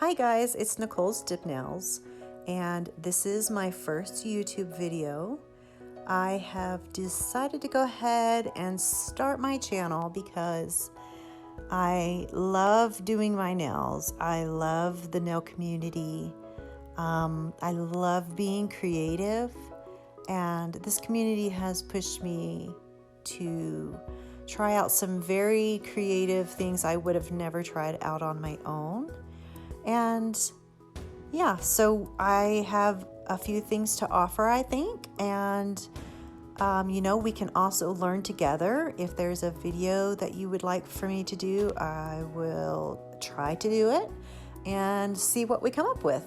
Hi guys, it's Nicole's Dip Nails, and this is my first YouTube video. I have decided to go ahead and start my channel because I love doing my nails. I love the nail community. I love being creative, and this community has pushed me to try out some very creative things I would have never tried out on my own. And yeah, so I have a few things to offer, I think. And, we can also learn together. If there's a video that you would like for me to do, I will try to do it and see what we come up with.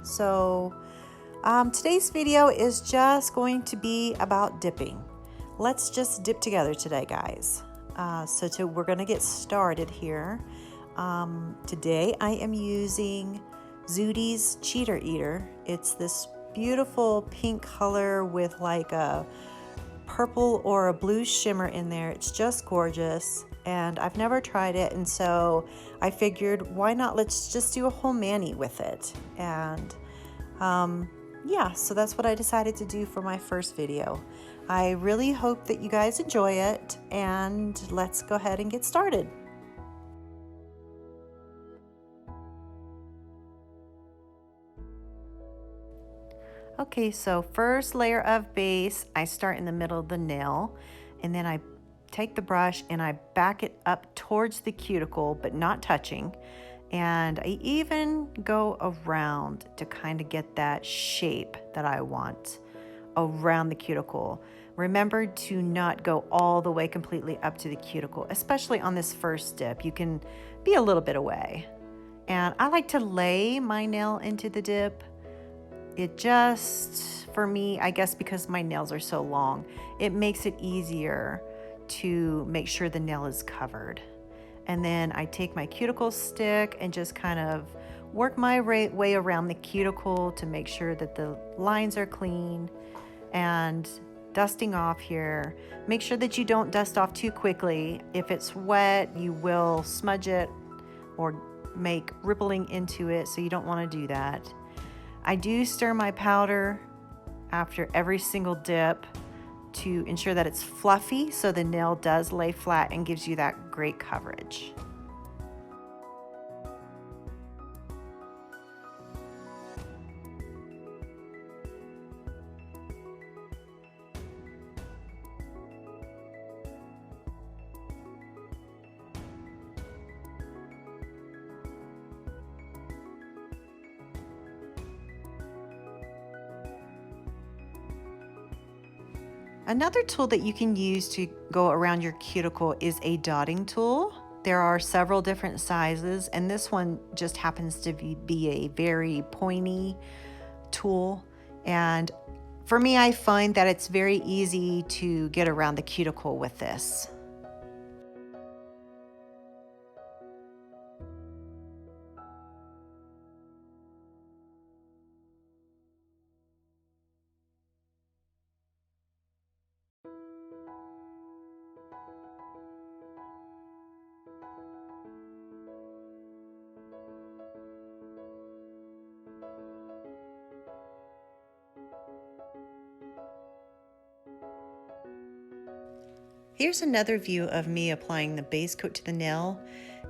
So today's video is just going to be about dipping. Let's just dip together today, guys. We're going to get started here. Today I am using Zooty's Cheater Eater. It's this beautiful pink color with like a purple or a blue shimmer in there. It's just gorgeous, and I've never tried it, and so I figured, why not, let's just do a whole mani with it. And yeah, so that's what I decided to do for my first video. I really hope that you guys enjoy it, and let's go ahead and get started. Okay, so first layer of base, I start in the middle of the nail, and then I take the brush and I back it up towards the cuticle, but not touching. And I even go around to kind of get that shape that I want around the cuticle. Remember to not go all the way completely up to the cuticle, especially on this first dip. You can be a little bit away. And I like to lay my nail into the dip. It just, for me, I guess because my nails are so long, it makes it easier to make sure the nail is covered. And then I take my cuticle stick and just kind of work my way around the cuticle to make sure that the lines are clean. And dusting off here, make sure that you don't dust off too quickly. If it's wet, you will smudge it or make rippling into it, so you don't want to do that. I do stir my powder after every single dip to ensure that it's fluffy, so the nail does lay flat and gives you that great coverage. Another tool that you can use to go around your cuticle is a dotting tool. There are several different sizes, and this one just happens to be a very pointy tool. And for me, I find that it's very easy to get around the cuticle with this. Here's another view of me applying the base coat to the nail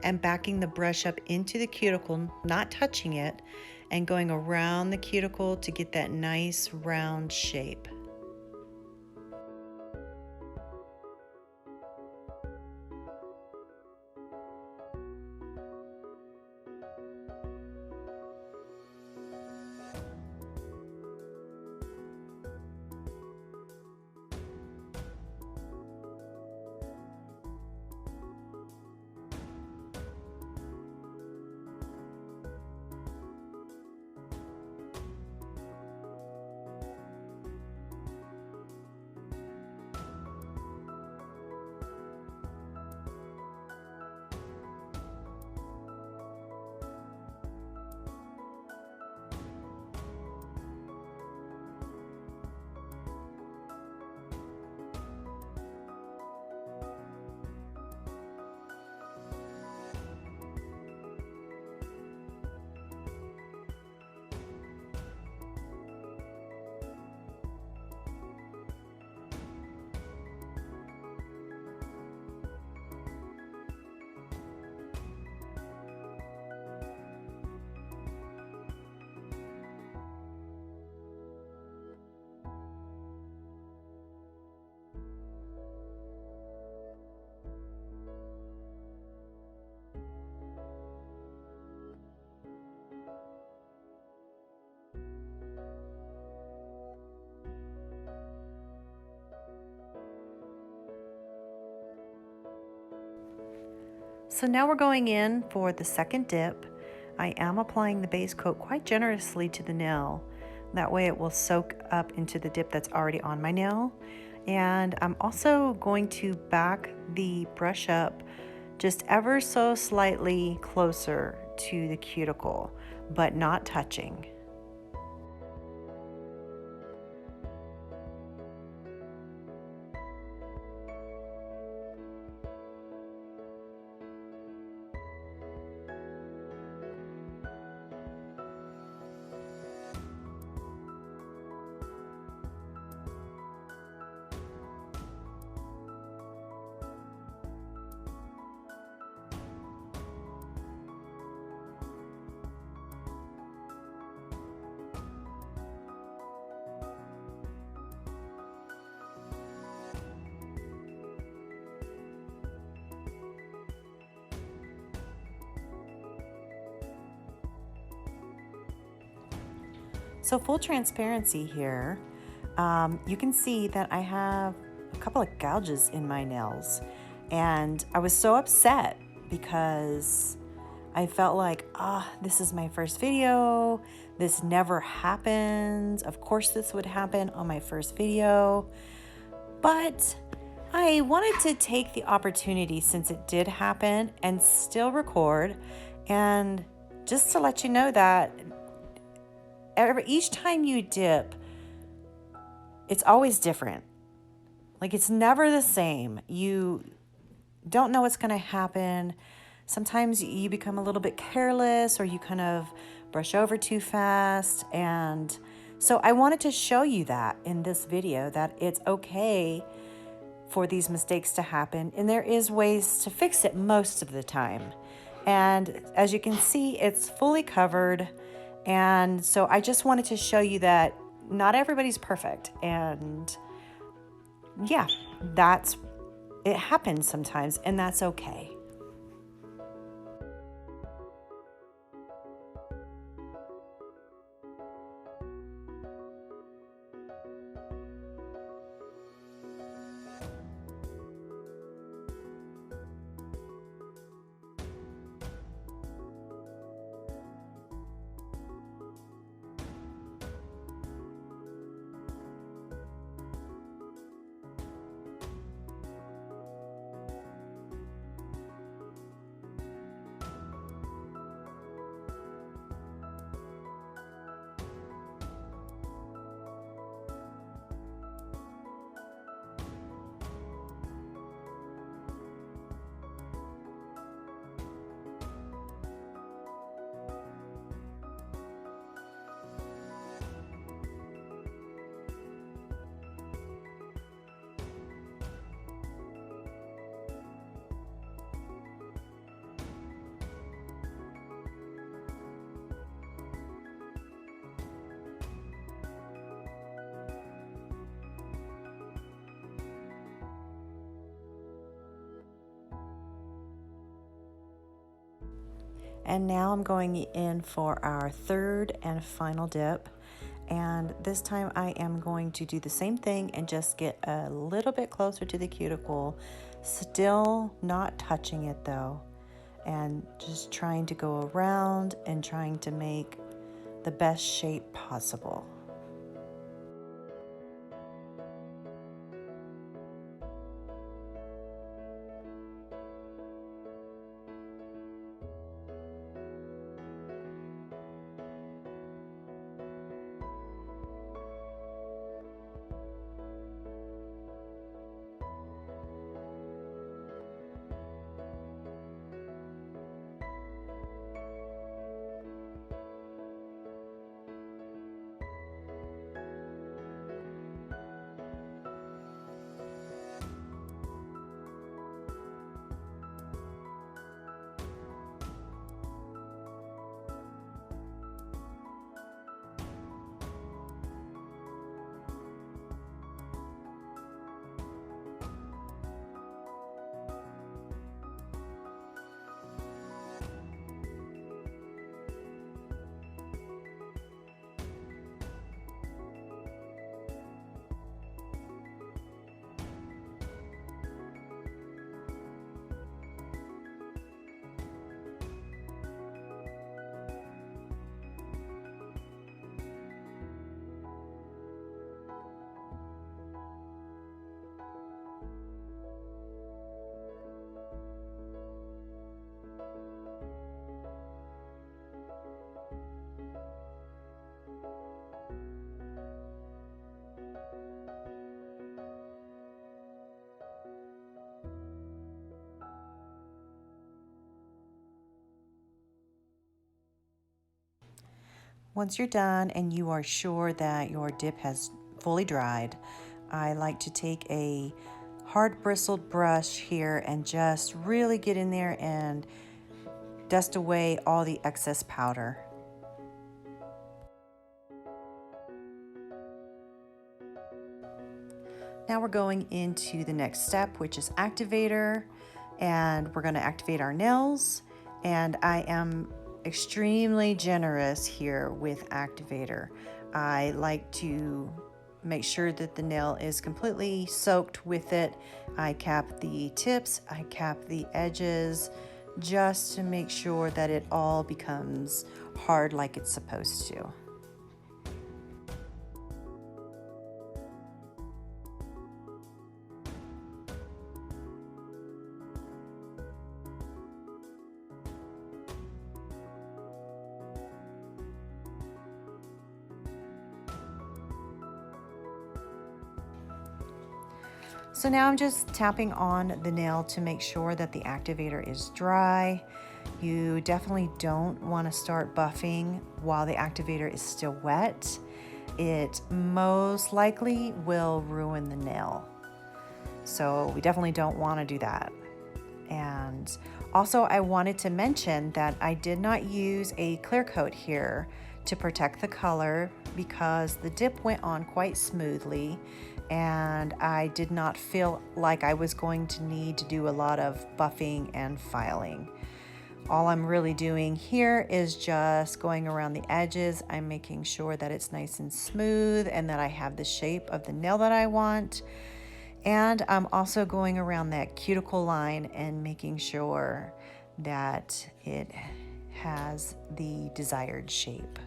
and backing the brush up into the cuticle, not touching it, and going around the cuticle to get that nice round shape. So now we're going in for the second dip. I am applying the base coat quite generously to the nail. That way it will soak up into the dip that's already on my nail. And I'm also going to back the brush up just ever so slightly closer to the cuticle, but not touching. So full transparency here, you can see that I have a couple of gouges in my nails, and I was so upset because I felt like, this is my first video. This never happens. Of course this would happen on my first video, but I wanted to take the opportunity, since it did happen, and still record, and just to let you know that each time you dip, it's always different. Like, it's never the same. You don't know what's going to happen. Sometimes you become a little bit careless, or you kind of brush over too fast. And so I wanted to show you that in this video, that it's okay for these mistakes to happen, and there is ways to fix it most of the time. And as you can see, it's fully covered. And so I just wanted to show you that not everybody's perfect. And yeah, it happens sometimes, and that's okay. And now I'm going in for our third and final dip. And this time I am going to do the same thing and just get a little bit closer to the cuticle, still not touching it though, and just trying to go around and trying to make the best shape possible. Once you're done and you are sure that your dip has fully dried, I like to take a hard bristled brush here and just really get in there and dust away all the excess powder. Now we're going into the next step, which is Activator, and we're going to activate our nails. And I am extremely generous here with Activator. I like to make sure that the nail is completely soaked with it. I cap the tips, I cap the edges, just to make sure that it all becomes hard like it's supposed to. So now I'm just tapping on the nail to make sure that the activator is dry. You definitely don't want to start buffing while the activator is still wet. It most likely will ruin the nail. So we definitely don't want to do that. And also I wanted to mention that I did not use a clear coat here to protect the color because the dip went on quite smoothly and I did not feel like I was going to need to do a lot of buffing and filing. All I'm really doing here is just going around the edges. I'm making sure that it's nice and smooth and that I have the shape of the nail that I want. And I'm also going around that cuticle line and making sure that it has the desired shape.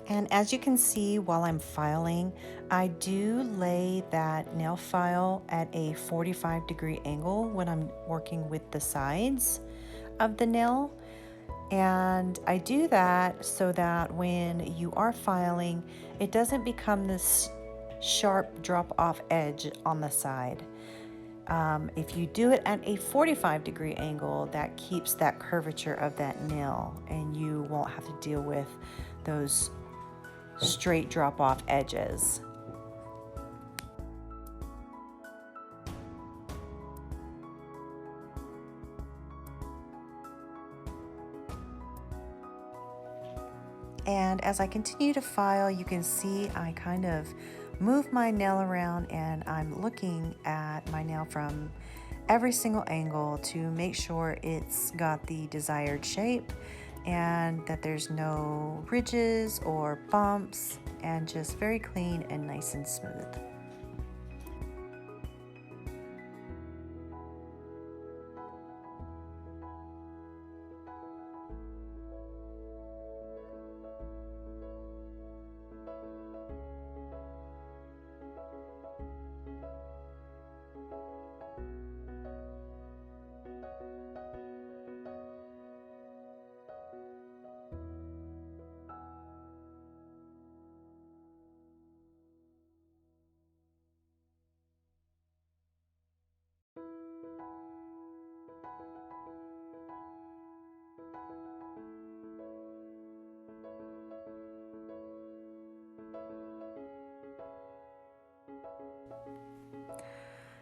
And as you can see while I'm filing, I do lay that nail file at a 45-degree angle when I'm working with the sides of the nail. And I do that so that when you are filing, it doesn't become this sharp drop-off edge on the side. If you do it at a 45-degree angle, that keeps that curvature of that nail and you won't have to deal with those straight drop-off edges. And as I continue to file, you can see I kind of move my nail around and I'm looking at my nail from every single angle to make sure it's got the desired shape and that there's no ridges or bumps and just very clean and nice and smooth.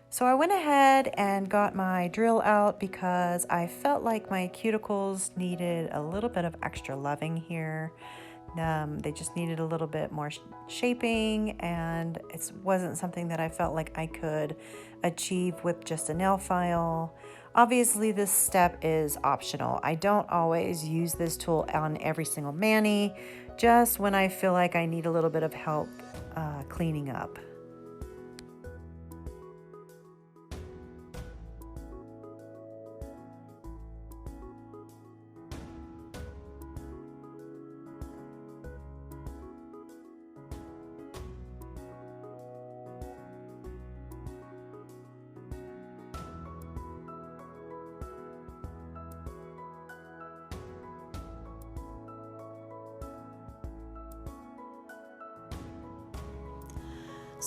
So I went ahead and got my drill out because I felt like my cuticles needed a little bit of extra loving here. They just needed a little bit more shaping, and it wasn't something that I felt like I could achieve with just a nail file. Obviously, this step is optional. I don't always use this tool on every single mani, just when I feel like I need a little bit of help cleaning up.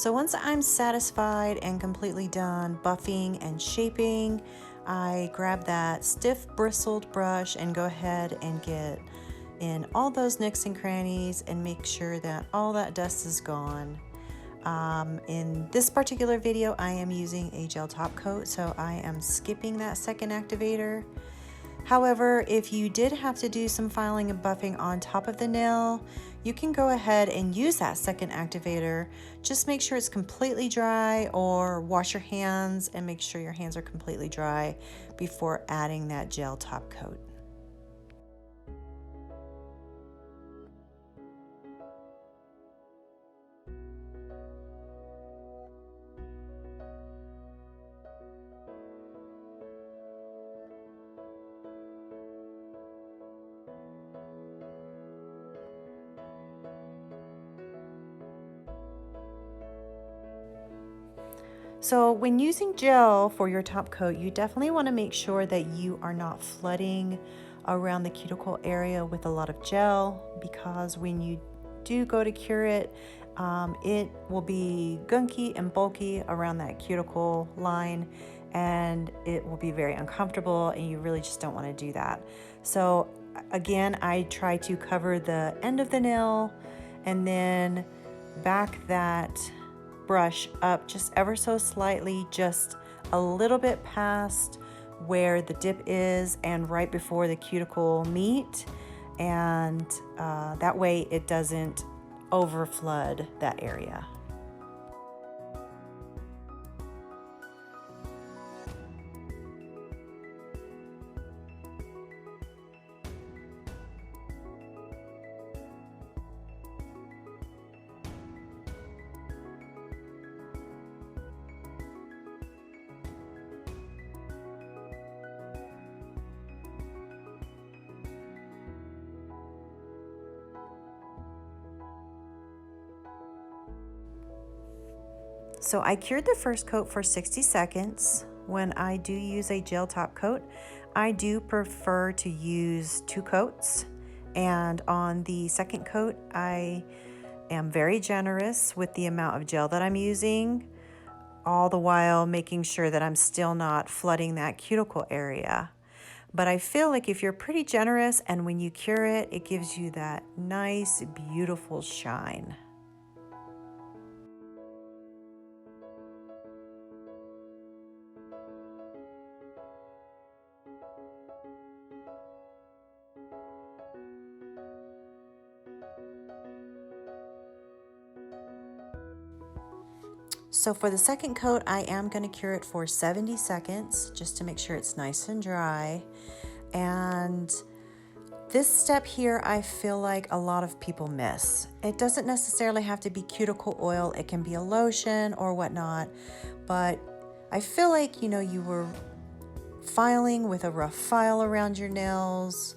So once I'm satisfied and completely done buffing and shaping, I grab that stiff bristled brush and go ahead and get in all those nooks and crannies and make sure that all that dust is gone. In this particular video, I am using a gel top coat, so I am skipping that second activator. However, if you did have to do some filing and buffing on top of the nail, you can go ahead and use that second activator. Just make sure it's completely dry, or wash your hands and make sure your hands are completely dry before adding that gel top coat. So when using gel for your top coat, you definitely want to make sure that you are not flooding around the cuticle area with a lot of gel, because when you do go to cure it, it will be gunky and bulky around that cuticle line, and it will be very uncomfortable, and you really just don't want to do that. So again, I try to cover the end of the nail and then back that brush up just ever so slightly, just a little bit past where the dip is and right before the cuticle meet, and that way it doesn't over flood that area. So I cured the first coat for 60 seconds. When I do use a gel top coat, I do prefer to use 2 coats. And on the second coat, I am very generous with the amount of gel that I'm using, all the while making sure that I'm still not flooding that cuticle area. But I feel like if you're pretty generous and when you cure it, it gives you that nice, beautiful shine. So for the second coat, I am going to cure it for 70 seconds just to make sure it's nice and dry. And this step here, I feel like a lot of people miss. It doesn't necessarily have to be cuticle oil. It can be a lotion or whatnot. But I feel like, you were filing with a rough file around your nails,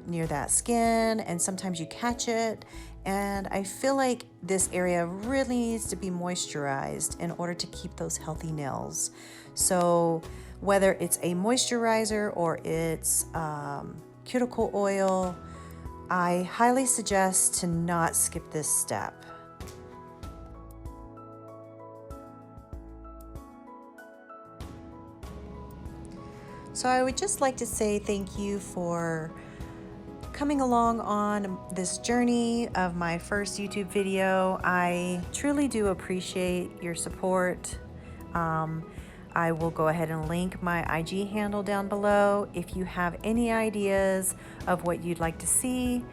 near that skin, and sometimes you catch it. And I feel like this area really needs to be moisturized in order to keep those healthy nails. So whether it's a moisturizer or it's cuticle oil, I highly suggest to not skip this step. So I would just like to say thank you for coming along on this journey of my first YouTube video. I truly do appreciate your support. I will go ahead and link my IG handle down below. If you have any ideas of what you'd like to see,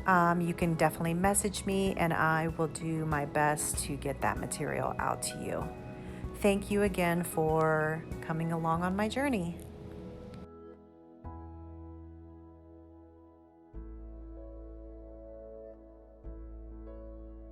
you can definitely message me and I will do my best to get that material out to you. Thank you again for coming along on my journey.